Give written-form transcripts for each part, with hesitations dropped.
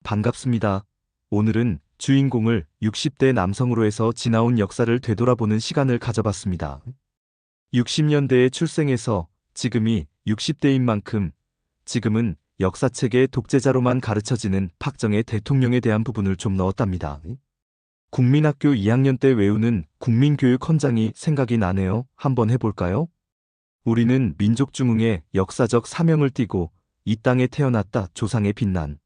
반갑습니다. 오늘은 주인공을 60대 남성으로 해서 지나온 역사를 되돌아보는 시간을 가져봤습니다. 60년대에 출생해서 지금이 60대인 만큼 지금은 역사책의 독재자로만 가르쳐지는 박정희 대통령에 대한 부분을 좀 넣었답니다. 국민학교 2학년 때 외우는 국민교육헌장이 생각이 나네요. 한번 해볼까요? 우리는 민족중흥의 역사적 사명을 띠고 이 땅에 태어났다. 조상의 빛난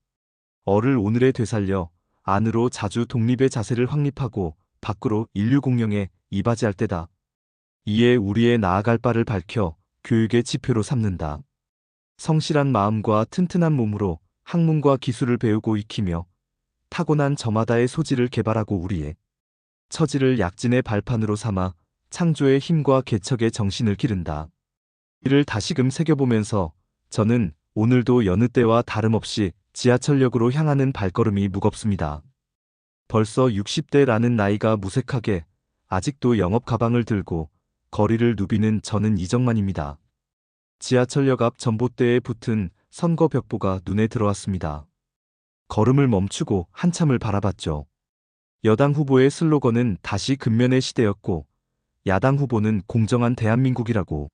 어를 오늘에 되살려 안으로 자주 독립의 자세를 확립하고 밖으로 인류 공영에 이바지할 때다. 이에 우리의 나아갈 바를 밝혀 교육의 지표로 삼는다. 성실한 마음과 튼튼한 몸으로 학문과 기술을 배우고 익히며 타고난 저마다의 소질을 개발하고 우리의 처지를 약진의 발판으로 삼아 창조의 힘과 개척의 정신을 기른다. 이를 다시금 새겨보면서 저는 오늘도 여느 때와 다름없이 지하철역으로 향하는 발걸음이 무겁습니다. 벌써 60대라는 나이가 무색하게 아직도 영업 가방을 들고 거리를 누비는 저는 이정만입니다. 지하철역 앞 전봇대에 붙은 선거 벽보가 눈에 들어왔습니다. 걸음을 멈추고 한참을 바라봤죠. 여당 후보의 슬로건은 다시 근면의 시대였고 야당 후보는 공정한 대한민국이라고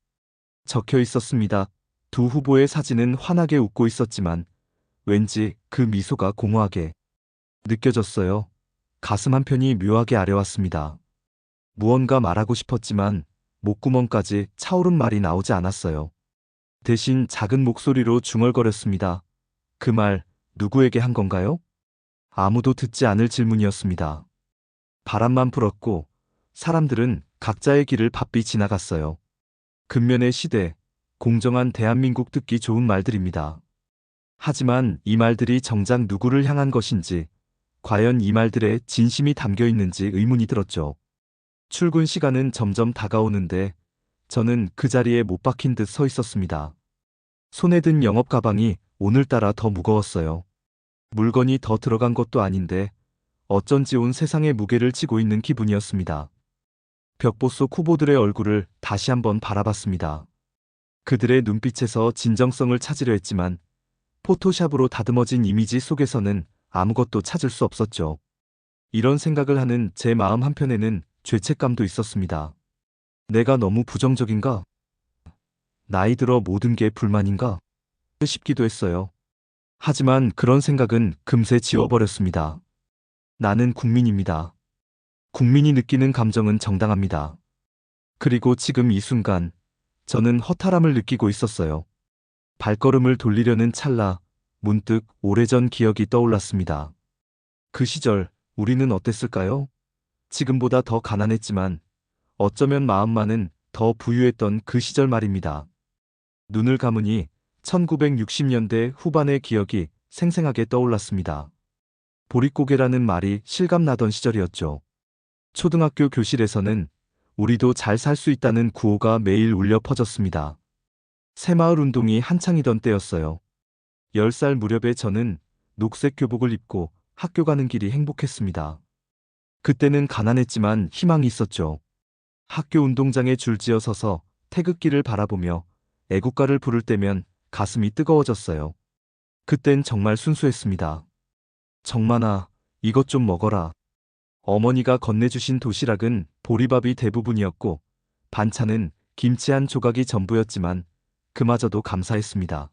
적혀 있었습니다. 두 후보의 사진은 환하게 웃고 있었지만 왠지 그 미소가 공허하게 느껴졌어요. 가슴 한편이 묘하게 아려왔습니다. 무언가 말하고 싶었지만 목구멍까지 차오른 말이 나오지 않았어요. 대신 작은 목소리로 중얼거렸습니다. 그 말 누구에게 한 건가요? 아무도 듣지 않을 질문이었습니다. 바람만 불었고 사람들은 각자의 길을 바삐 지나갔어요. 근면의 시대, 공정한 대한민국 듣기 좋은 말들입니다. 하지만 이 말들이 정작 누구를 향한 것인지, 과연 이 말들에 진심이 담겨 있는지 의문이 들었죠. 출근 시간은 점점 다가오는데 저는 그 자리에 못 박힌 듯 서 있었습니다. 손에 든 영업 가방이 오늘따라 더 무거웠어요. 물건이 더 들어간 것도 아닌데 어쩐지 온 세상의 무게를 지고 있는 기분이었습니다. 벽보 속 후보들의 얼굴을 다시 한번 바라봤습니다. 그들의 눈빛에서 진정성을 찾으려 했지만 포토샵으로 다듬어진 이미지 속에서는 아무것도 찾을 수 없었죠. 이런 생각을 하는 제 마음 한편에는 죄책감도 있었습니다. 내가 너무 부정적인가? 나이 들어 모든 게 불만인가? 싶기도 했어요. 하지만 그런 생각은 금세 지워버렸습니다. 나는 국민입니다. 국민이 느끼는 감정은 정당합니다. 그리고 지금 이 순간 저는 허탈함을 느끼고 있었어요. 발걸음을 돌리려는 찰나 문득 오래전 기억이 떠올랐습니다. 그 시절 우리는 어땠을까요? 지금보다 더 가난했지만 어쩌면 마음만은 더 부유했던 그 시절 말입니다. 눈을 감으니 1960년대 후반의 기억이 생생하게 떠올랐습니다. 보릿고개라는 말이 실감나던 시절이었죠. 초등학교 교실에서는 우리도 잘 살 수 있다는 구호가 매일 울려 퍼졌습니다. 새마을 운동이 한창이던 때였어요. 10살 무렵에 저는 녹색 교복을 입고 학교 가는 길이 행복했습니다. 그때는 가난했지만 희망이 있었죠. 학교 운동장에 줄지어 서서 태극기를 바라보며 애국가를 부를 때면 가슴이 뜨거워졌어요. 그땐 정말 순수했습니다. 정만아, 이것 좀 먹어라. 어머니가 건네주신 도시락은 보리밥이 대부분이었고 반찬은 김치 한 조각이 전부였지만 그마저도 감사했습니다.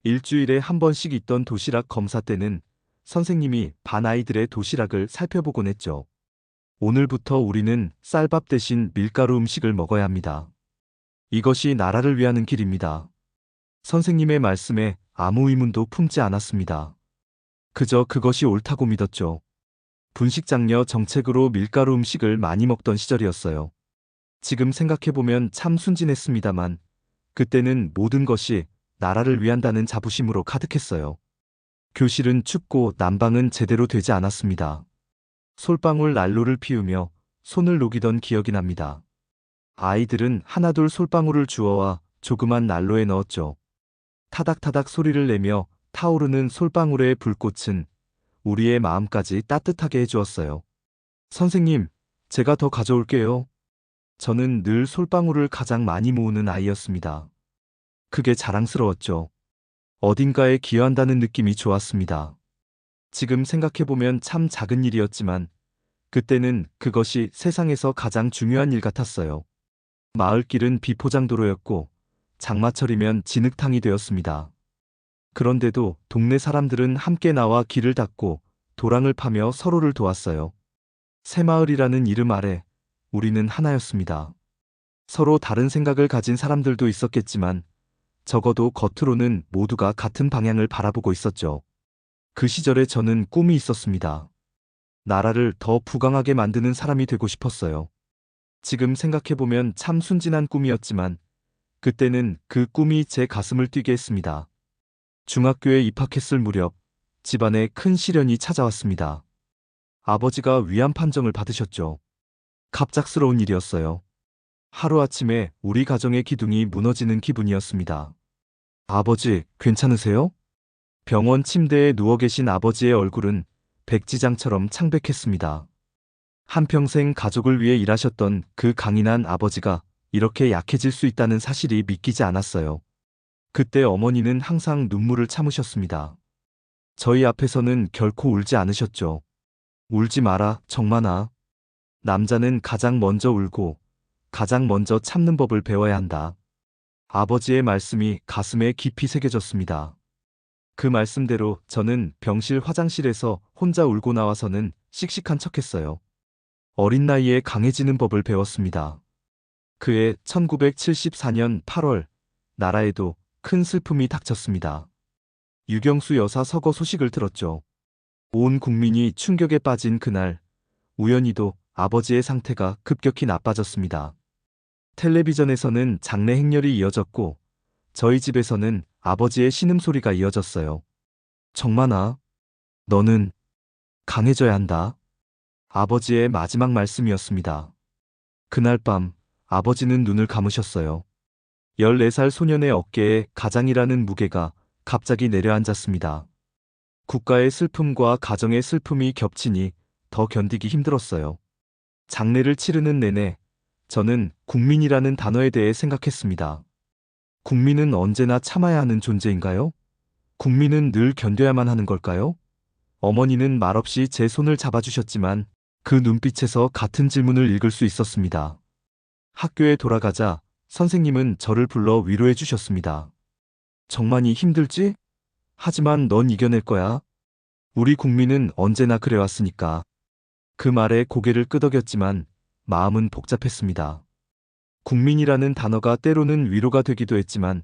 일주일에 한 번씩 있던 도시락 검사 때는 선생님이 반 아이들의 도시락을 살펴보곤 했죠. 오늘부터 우리는 쌀밥 대신 밀가루 음식을 먹어야 합니다. 이것이 나라를 위하는 길입니다. 선생님의 말씀에 아무 의문도 품지 않았습니다. 그저 그것이 옳다고 믿었죠. 분식장려 정책으로 밀가루 음식을 많이 먹던 시절이었어요. 지금 생각해보면 참 순진했습니다만 그때는 모든 것이 나라를 위한다는 자부심으로 가득했어요. 교실은 춥고 난방은 제대로 되지 않았습니다. 솔방울 난로를 피우며 손을 녹이던 기억이 납니다. 아이들은 하나둘 솔방울을 주워와 조그만 난로에 넣었죠. 타닥타닥 소리를 내며 타오르는 솔방울의 불꽃은 우리의 마음까지 따뜻하게 해주었어요. 선생님, 제가 더 가져올게요. 저는 늘 솔방울을 가장 많이 모으는 아이였습니다. 그게 자랑스러웠죠. 어딘가에 기여한다는 느낌이 좋았습니다. 지금 생각해보면 참 작은 일이었지만 그때는 그것이 세상에서 가장 중요한 일 같았어요. 마을길은 비포장도로였고 장마철이면 진흙탕이 되었습니다. 그런데도 동네 사람들은 함께 나와 길을 닦고 도랑을 파며 서로를 도왔어요. 새마을이라는 이름 아래 우리는 하나였습니다. 서로 다른 생각을 가진 사람들도 있었겠지만 적어도 겉으로는 모두가 같은 방향을 바라보고 있었죠. 그 시절에 저는 꿈이 있었습니다. 나라를 더 부강하게 만드는 사람이 되고 싶었어요. 지금 생각해보면 참 순진한 꿈이었지만 그때는 그 꿈이 제 가슴을 뛰게 했습니다. 중학교에 입학했을 무렵 집안에 큰 시련이 찾아왔습니다. 아버지가 위암 판정을 받으셨죠. 갑작스러운 일이었어요. 하루아침에 우리 가정의 기둥이 무너지는 기분이었습니다. 아버지, 괜찮으세요? 병원 침대에 누워 계신 아버지의 얼굴은 백지장처럼 창백했습니다. 한평생 가족을 위해 일하셨던 그 강인한 아버지가 이렇게 약해질 수 있다는 사실이 믿기지 않았어요. 그때 어머니는 항상 눈물을 참으셨습니다. 저희 앞에서는 결코 울지 않으셨죠. 울지 마라, 정만아. 남자는 가장 먼저 울고 가장 먼저 참는 법을 배워야 한다. 아버지의 말씀이 가슴에 깊이 새겨졌습니다. 그 말씀대로 저는 병실 화장실에서 혼자 울고 나와서는 씩씩한 척했어요. 어린 나이에 강해지는 법을 배웠습니다. 그해 1974년 8월 나라에도 큰 슬픔이 닥쳤습니다. 유경수 여사 서거 소식을 들었죠. 온 국민이 충격에 빠진 그날 우연히도 아버지의 상태가 급격히 나빠졌습니다. 텔레비전에서는 장례 행렬이 이어졌고 저희 집에서는 아버지의 신음소리가 이어졌어요. 정만아, 너는 강해져야 한다. 아버지의 마지막 말씀이었습니다. 그날 밤 아버지는 눈을 감으셨어요. 14살 소년의 어깨에 가장이라는 무게가 갑자기 내려앉았습니다. 국가의 슬픔과 가정의 슬픔이 겹치니 더 견디기 힘들었어요. 장례를 치르는 내내 저는 국민이라는 단어에 대해 생각했습니다. 국민은 언제나 참아야 하는 존재인가요? 국민은 늘 견뎌야만 하는 걸까요? 어머니는 말없이 제 손을 잡아주셨지만 그 눈빛에서 같은 질문을 읽을 수 있었습니다. 학교에 돌아가자 선생님은 저를 불러 위로해 주셨습니다. 정만이 힘들지? 하지만 넌 이겨낼 거야. 우리 국민은 언제나 그래왔으니까. 그 말에 고개를 끄덕였지만 마음은 복잡했습니다. 국민이라는 단어가 때로는 위로가 되기도 했지만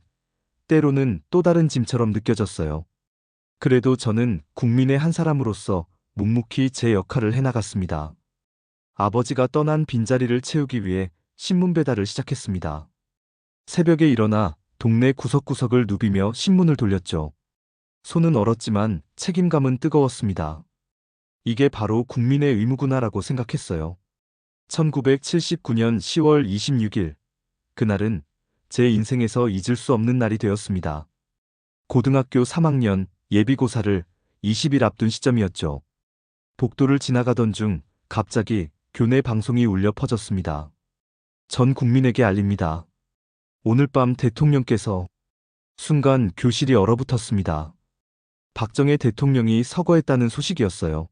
때로는 또 다른 짐처럼 느껴졌어요. 그래도 저는 국민의 한 사람으로서 묵묵히 제 역할을 해나갔습니다. 아버지가 떠난 빈자리를 채우기 위해 신문 배달을 시작했습니다. 새벽에 일어나 동네 구석구석을 누비며 신문을 돌렸죠. 손은 얼었지만 책임감은 뜨거웠습니다. 이게 바로 국민의 의무구나라고 생각했어요. 1979년 10월 26일, 그날은 제 인생에서 잊을 수 없는 날이 되었습니다. 고등학교 3학년 예비고사를 20일 앞둔 시점이었죠. 복도를 지나가던 중 갑자기 교내 방송이 울려 퍼졌습니다. 전 국민에게 알립니다. 오늘 밤 대통령께서. 순간 교실이 얼어붙었습니다. 박정희 대통령이 서거했다는 소식이었어요.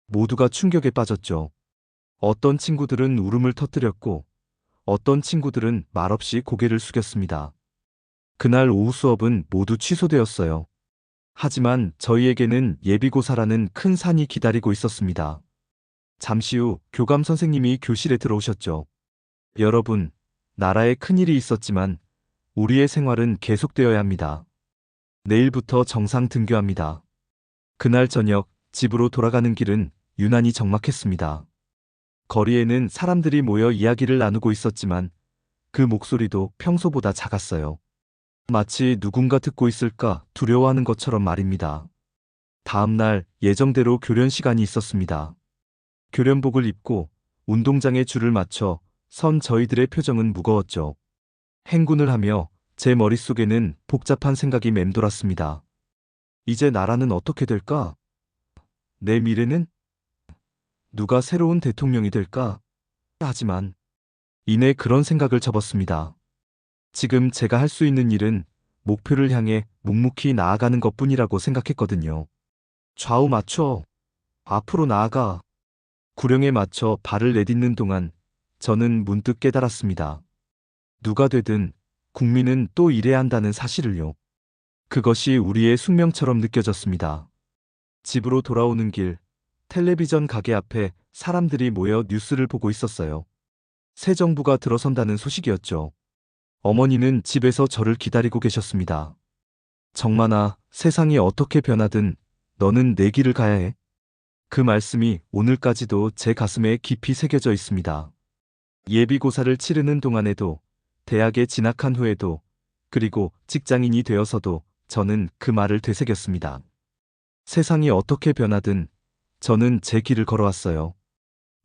모두가 충격에 빠졌죠. 어떤 친구들은 울음을 터뜨렸고 어떤 친구들은 말없이 고개를 숙였습니다. 그날 오후 수업은 모두 취소되었어요. 하지만 저희에게는 예비고사라는 큰 산이 기다리고 있었습니다. 잠시 후 교감 선생님이 교실에 들어오셨죠. 여러분, 나라에 큰일이 있었지만 우리의 생활은 계속되어야 합니다. 내일부터 정상 등교합니다. 그날 저녁 집으로 돌아가는 길은 유난히 적막했습니다. 거리에는 사람들이 모여 이야기를 나누고 있었지만 그 목소리도 평소보다 작았어요. 마치 누군가 듣고 있을까 두려워하는 것처럼 말입니다. 다음 날 예정대로 교련 시간이 있었습니다. 교련복을 입고 운동장에 줄을 맞춰 선 저희들의 표정은 무거웠죠. 행군을 하며 제 머릿속에는 복잡한 생각이 맴돌았습니다. 이제 나라는 어떻게 될까? 내 미래는? 누가 새로운 대통령이 될까? 하지만 이내 그런 생각을 접었습니다. 지금 제가 할 수 있는 일은 목표를 향해 묵묵히 나아가는 것뿐이라고 생각했거든요. 좌우 맞춰. 앞으로 나아가. 구령에 맞춰 발을 내딛는 동안 저는 문득 깨달았습니다. 누가 되든 국민은 또 일해야 한다는 사실을요. 그것이 우리의 숙명처럼 느껴졌습니다. 집으로 돌아오는 길, 텔레비전 가게 앞에 사람들이 모여 뉴스를 보고 있었어요. 새 정부가 들어선다는 소식이었죠. 어머니는 집에서 저를 기다리고 계셨습니다. 정만아, 세상이 어떻게 변하든 너는 내 길을 가야 해. 그 말씀이 오늘까지도 제 가슴에 깊이 새겨져 있습니다. 예비고사를 치르는 동안에도, 대학에 진학한 후에도, 그리고 직장인이 되어서도 저는 그 말을 되새겼습니다. 세상이 어떻게 변하든 저는 제 길을 걸어왔어요.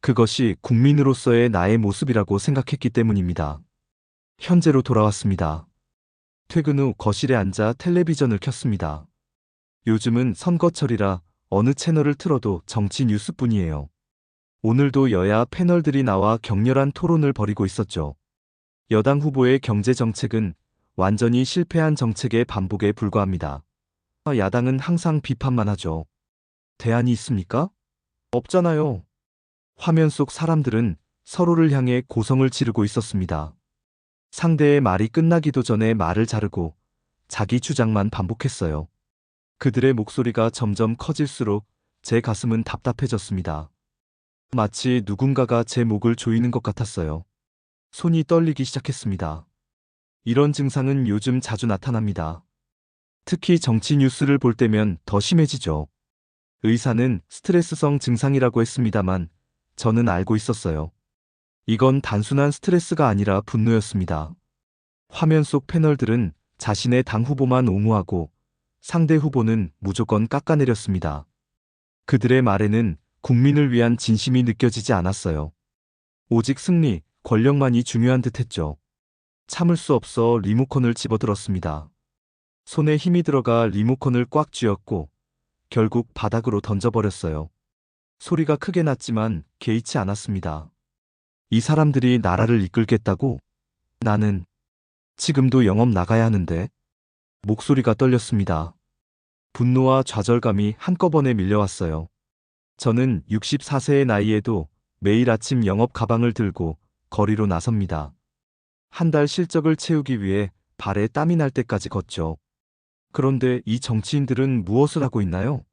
그것이 국민으로서의 나의 모습이라고 생각했기 때문입니다. 현재로 돌아왔습니다. 퇴근 후 거실에 앉아 텔레비전을 켰습니다. 요즘은 선거철이라 어느 채널을 틀어도 정치 뉴스뿐이에요. 오늘도 여야 패널들이 나와 격렬한 토론을 벌이고 있었죠. 여당 후보의 경제 정책은 완전히 실패한 정책의 반복에 불과합니다. 야당은 항상 비판만 하죠. 대안이 있습니까? 없잖아요. 화면 속 사람들은 서로를 향해 고성을 지르고 있었습니다. 상대의 말이 끝나기도 전에 말을 자르고 자기 주장만 반복했어요. 그들의 목소리가 점점 커질수록 제 가슴은 답답해졌습니다. 마치 누군가가 제 목을 조이는 것 같았어요. 손이 떨리기 시작했습니다. 이런 증상은 요즘 자주 나타납니다. 특히 정치 뉴스를 볼 때면 더 심해지죠. 의사는 스트레스성 증상이라고 했습니다만 저는 알고 있었어요. 이건 단순한 스트레스가 아니라 분노였습니다. 화면 속 패널들은 자신의 당 후보만 옹호하고 상대 후보는 무조건 깎아내렸습니다. 그들의 말에는 국민을 위한 진심이 느껴지지 않았어요. 오직 승리, 권력만이 중요한 듯했죠. 참을 수 없어 리모컨을 집어들었습니다. 손에 힘이 들어가 리모컨을 꽉 쥐었고 결국 바닥으로 던져버렸어요. 소리가 크게 났지만 개의치 않았습니다. 이 사람들이 나라를 이끌겠다고? 나는 지금도 영업 나가야 하는데. 목소리가 떨렸습니다. 분노와 좌절감이 한꺼번에 밀려왔어요. 저는 64세의 나이에도 매일 아침 영업 가방을 들고 거리로 나섭니다. 한 달 실적을 채우기 위해 발에 땀이 날 때까지 걷죠. 그런데 이 정치인들은 무엇을 하고 있나요?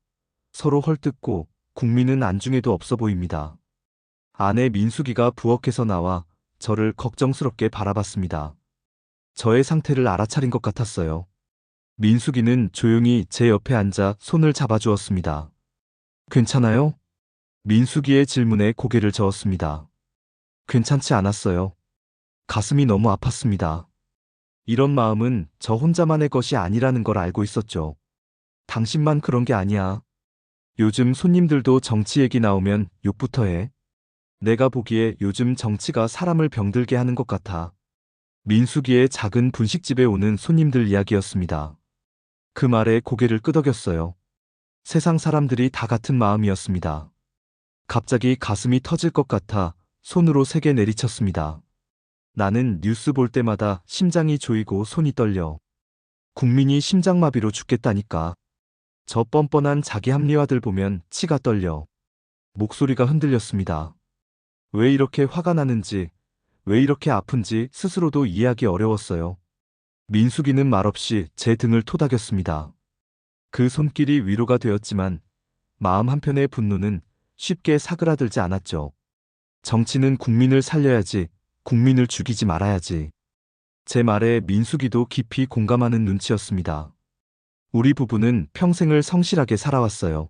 서로 헐뜯고 국민은 안중에도 없어 보입니다. 아내 민수기가 부엌에서 나와 저를 걱정스럽게 바라봤습니다. 저의 상태를 알아차린 것 같았어요. 민수기는 조용히 제 옆에 앉아 손을 잡아주었습니다. 괜찮아요? 민수기의 질문에 고개를 저었습니다. 괜찮지 않았어요. 가슴이 너무 아팠습니다. 이런 마음은 저 혼자만의 것이 아니라는 걸 알고 있었죠. 당신만 그런 게 아니야. 요즘 손님들도 정치 얘기 나오면 욕부터 해. 내가 보기에 요즘 정치가 사람을 병들게 하는 것 같아. 민수기의 작은 분식집에 오는 손님들 이야기였습니다. 그 말에 고개를 끄덕였어요. 세상 사람들이 다 같은 마음이었습니다. 갑자기 가슴이 터질 것 같아 손으로 세게 내리쳤습니다. 나는 뉴스 볼 때마다 심장이 조이고 손이 떨려. 국민이 심장마비로 죽겠다니까. 저 뻔뻔한 자기 합리화들 보면 치가 떨려. 목소리가 흔들렸습니다. 왜 이렇게 화가 나는지, 왜 이렇게 아픈지 스스로도 이해하기 어려웠어요. 민수기는 말없이 제 등을 토닥였습니다. 그 손길이 위로가 되었지만 마음 한편의 분노는 쉽게 사그라들지 않았죠. 정치는 국민을 살려야지, 국민을 죽이지 말아야지. 제 말에 민수기도 깊이 공감하는 눈치였습니다. 우리 부부는 평생을 성실하게 살아왔어요.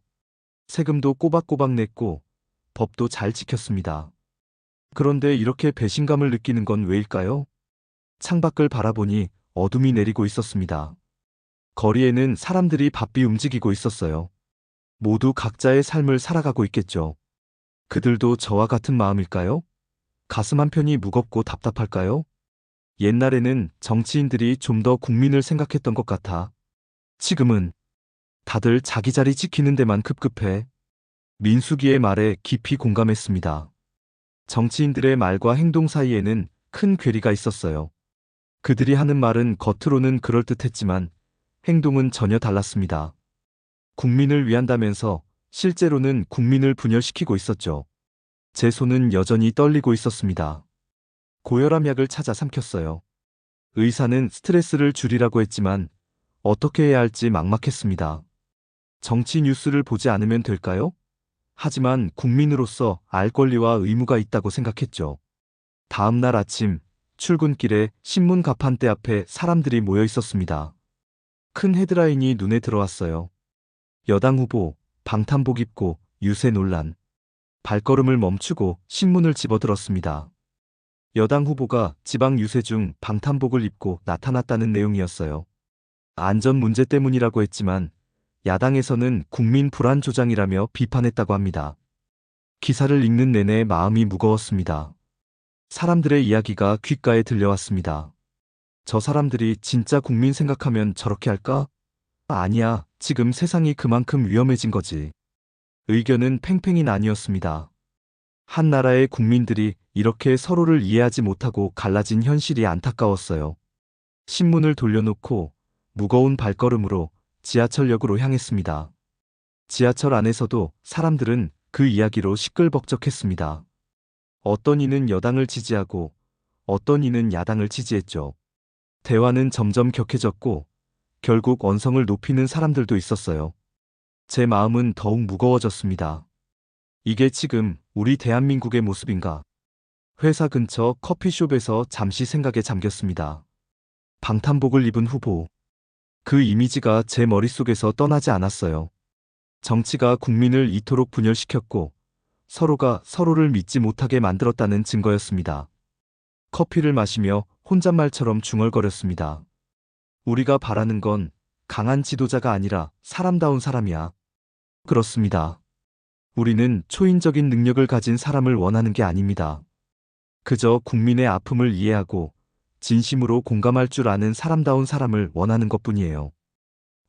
세금도 꼬박꼬박 냈고 법도 잘 지켰습니다. 그런데 이렇게 배신감을 느끼는 건 왜일까요? 창밖을 바라보니 어둠이 내리고 있었습니다. 거리에는 사람들이 바삐 움직이고 있었어요. 모두 각자의 삶을 살아가고 있겠죠. 그들도 저와 같은 마음일까요? 가슴 한편이 무겁고 답답할까요? 옛날에는 정치인들이 좀 더 국민을 생각했던 것 같아. 지금은 다들 자기 자리 지키는 데만 급급해. 민수기의 말에 깊이 공감했습니다. 정치인들의 말과 행동 사이에는 큰 괴리가 있었어요. 그들이 하는 말은 겉으로는 그럴듯했지만 행동은 전혀 달랐습니다. 국민을 위한다면서 실제로는 국민을 분열시키고 있었죠. 제 손은 여전히 떨리고 있었습니다. 고혈압 약을 찾아 삼켰어요. 의사는 스트레스를 줄이라고 했지만 어떻게 해야 할지 막막했습니다. 정치 뉴스를 보지 않으면 될까요? 하지만 국민으로서 알 권리와 의무가 있다고 생각했죠. 다음 날 아침, 출근길에 신문 가판대 앞에 사람들이 모여 있었습니다. 큰 헤드라인이 눈에 들어왔어요. 여당 후보, 방탄복 입고 유세 논란. 발걸음을 멈추고 신문을 집어들었습니다. 여당 후보가 지방 유세 중 방탄복을 입고 나타났다는 내용이었어요. 안전 문제 때문이라고 했지만 야당에서는 국민 불안 조장이라며 비판했다고 합니다. 기사를 읽는 내내 마음이 무거웠습니다. 사람들의 이야기가 귓가에 들려왔습니다. 저 사람들이 진짜 국민 생각하면 저렇게 할까? 아니야, 지금 세상이 그만큼 위험해진 거지. 의견은 팽팽히 나뉘었습니다. 한 나라의 국민들이 이렇게 서로를 이해하지 못하고 갈라진 현실이 안타까웠어요. 신문을 돌려놓고 무거운 발걸음으로 지하철역으로 향했습니다. 지하철 안에서도 사람들은 그 이야기로 시끌벅적했습니다. 어떤 이는 여당을 지지하고 어떤 이는 야당을 지지했죠. 대화는 점점 격해졌고 결국 언성을 높이는 사람들도 있었어요. 제 마음은 더욱 무거워졌습니다. 이게 지금 우리 대한민국의 모습인가? 회사 근처 커피숍에서 잠시 생각에 잠겼습니다. 방탄복을 입은 후보. 그 이미지가 제 머릿속에서 떠나지 않았어요. 정치가 국민을 이토록 분열시켰고 서로가 서로를 믿지 못하게 만들었다는 증거였습니다. 커피를 마시며 혼잣말처럼 중얼거렸습니다. 우리가 바라는 건 강한 지도자가 아니라 사람다운 사람이야. 그렇습니다. 우리는 초인적인 능력을 가진 사람을 원하는 게 아닙니다. 그저 국민의 아픔을 이해하고 진심으로 공감할 줄 아는 사람다운 사람을 원하는 것뿐이에요.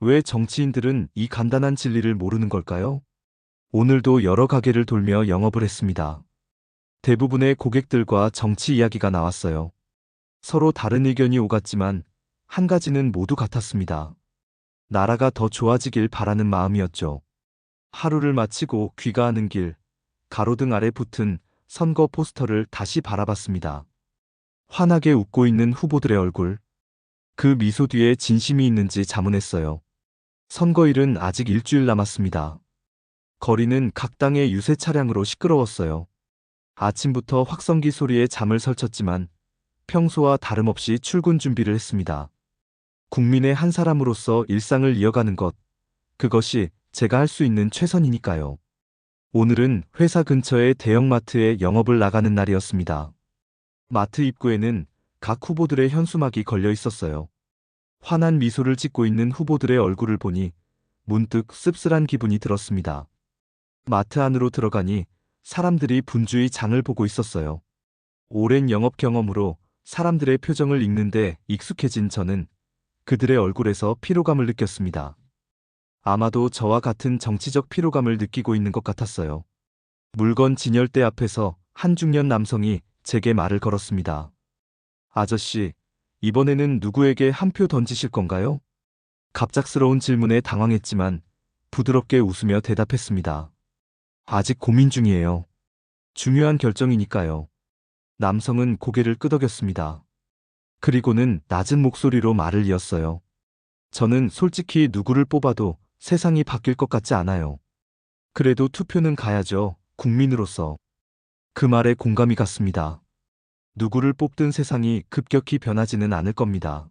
왜 정치인들은 이 간단한 진리를 모르는 걸까요? 오늘도 여러 가게를 돌며 영업을 했습니다. 대부분의 고객들과 정치 이야기가 나왔어요. 서로 다른 의견이 오갔지만 한 가지는 모두 같았습니다. 나라가 더 좋아지길 바라는 마음이었죠. 하루를 마치고 귀가하는 길, 가로등 아래 붙은 선거 포스터를 다시 바라봤습니다. 환하게 웃고 있는 후보들의 얼굴. 그 미소 뒤에 진심이 있는지 자문했어요. 선거일은 아직 일주일 남았습니다. 거리는 각 당의 유세 차량으로 시끄러웠어요. 아침부터 확성기 소리에 잠을 설쳤지만 평소와 다름없이 출근 준비를 했습니다. 국민의 한 사람으로서 일상을 이어가는 것, 그것이 제가 할 수 있는 최선이니까요. 오늘은 회사 근처의 대형마트에 영업을 나가는 날이었습니다. 마트 입구에는 각 후보들의 현수막이 걸려 있었어요. 환한 미소를 짓고 있는 후보들의 얼굴을 보니 문득 씁쓸한 기분이 들었습니다. 마트 안으로 들어가니 사람들이 분주히 장을 보고 있었어요. 오랜 영업 경험으로 사람들의 표정을 읽는데 익숙해진 저는 그들의 얼굴에서 피로감을 느꼈습니다. 아마도 저와 같은 정치적 피로감을 느끼고 있는 것 같았어요. 물건 진열대 앞에서 한 중년 남성이 제게 말을 걸었습니다. 아저씨, 이번에는 누구에게 한 표 던지실 건가요? 갑작스러운 질문에 당황했지만 부드럽게 웃으며 대답했습니다. 아직 고민 중이에요. 중요한 결정이니까요. 남성은 고개를 끄덕였습니다. 그리고는 낮은 목소리로 말을 이었어요. 저는 솔직히 누구를 뽑아도 세상이 바뀔 것 같지 않아요. 그래도 투표는 가야죠, 국민으로서. 그 말에 공감이 갔습니다. 누구를 뽑든 세상이 급격히 변하지는 않을 겁니다.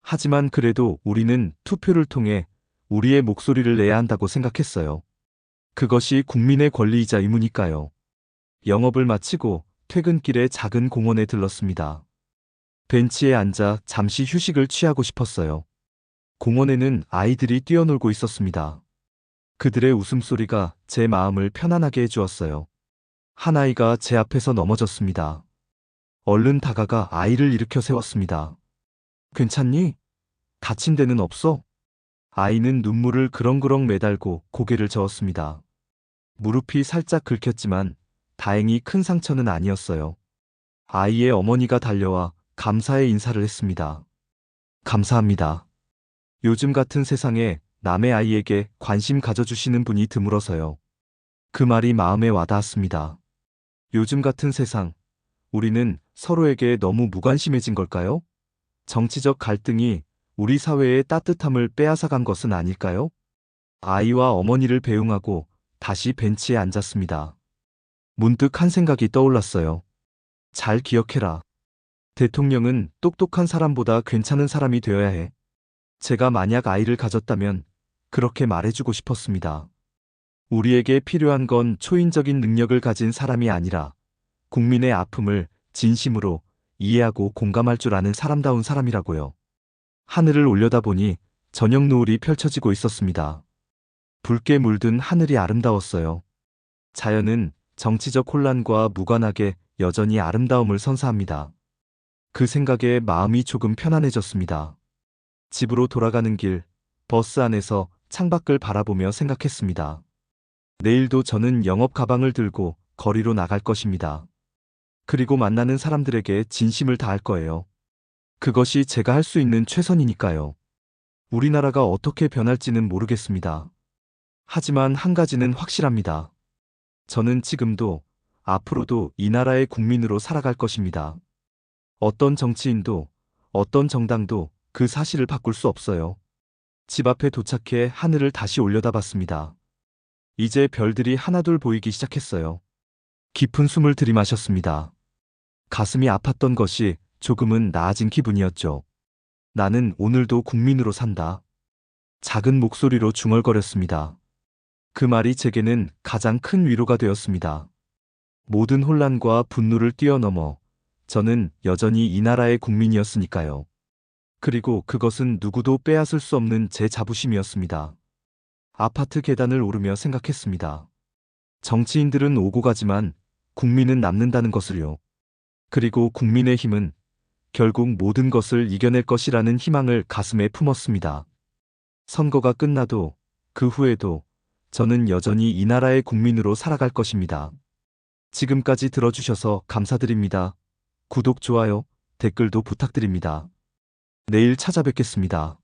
하지만 그래도 우리는 투표를 통해 우리의 목소리를 내야 한다고 생각했어요. 그것이 국민의 권리이자 의무니까요. 영업을 마치고 퇴근길에 작은 공원에 들렀습니다. 벤치에 앉아 잠시 휴식을 취하고 싶었어요. 공원에는 아이들이 뛰어놀고 있었습니다. 그들의 웃음소리가 제 마음을 편안하게 해주었어요. 한 아이가 제 앞에서 넘어졌습니다. 얼른 다가가 아이를 일으켜 세웠습니다. 괜찮니? 다친 데는 없어? 아이는 눈물을 그렁그렁 매달고 고개를 저었습니다. 무릎이 살짝 긁혔지만 다행히 큰 상처는 아니었어요. 아이의 어머니가 달려와 감사의 인사를 했습니다. 감사합니다. 요즘 같은 세상에 남의 아이에게 관심 가져주시는 분이 드물어서요. 그 말이 마음에 와닿았습니다. 요즘 같은 세상, 우리는 서로에게 너무 무관심해진 걸까요? 정치적 갈등이 우리 사회의 따뜻함을 빼앗아간 것은 아닐까요? 아이와 어머니를 배웅하고 다시 벤치에 앉았습니다. 문득 한 생각이 떠올랐어요. 잘 기억해라. 대통령은 똑똑한 사람보다 괜찮은 사람이 되어야 해. 제가 만약 아이를 가졌다면 그렇게 말해주고 싶었습니다. 우리에게 필요한 건 초인적인 능력을 가진 사람이 아니라 국민의 아픔을 진심으로 이해하고 공감할 줄 아는 사람다운 사람이라고요. 하늘을 올려다보니 저녁 노을이 펼쳐지고 있었습니다. 붉게 물든 하늘이 아름다웠어요. 자연은 정치적 혼란과 무관하게 여전히 아름다움을 선사합니다. 그 생각에 마음이 조금 편안해졌습니다. 집으로 돌아가는 길, 버스 안에서 창밖을 바라보며 생각했습니다. 내일도 저는 영업 가방을 들고 거리로 나갈 것입니다. 그리고 만나는 사람들에게 진심을 다할 거예요. 그것이 제가 할 수 있는 최선이니까요. 우리나라가 어떻게 변할지는 모르겠습니다. 하지만 한 가지는 확실합니다. 저는 지금도 앞으로도 이 나라의 국민으로 살아갈 것입니다. 어떤 정치인도 어떤 정당도 그 사실을 바꿀 수 없어요. 집 앞에 도착해 하늘을 다시 올려다봤습니다. 이제 별들이 하나둘 보이기 시작했어요. 깊은 숨을 들이마셨습니다. 가슴이 아팠던 것이 조금은 나아진 기분이었죠. 나는 오늘도 국민으로 산다. 작은 목소리로 중얼거렸습니다. 그 말이 제게는 가장 큰 위로가 되었습니다. 모든 혼란과 분노를 뛰어넘어 저는 여전히 이 나라의 국민이었으니까요. 그리고 그것은 누구도 빼앗을 수 없는 제 자부심이었습니다. 아파트 계단을 오르며 생각했습니다. 정치인들은 오고 가지만 국민은 남는다는 것을요. 그리고 국민의 힘은 결국 모든 것을 이겨낼 것이라는 희망을 가슴에 품었습니다. 선거가 끝나도 그 후에도 저는 여전히 이 나라의 국민으로 살아갈 것입니다. 지금까지 들어주셔서 감사드립니다. 구독, 좋아요, 댓글도 부탁드립니다. 내일 찾아뵙겠습니다.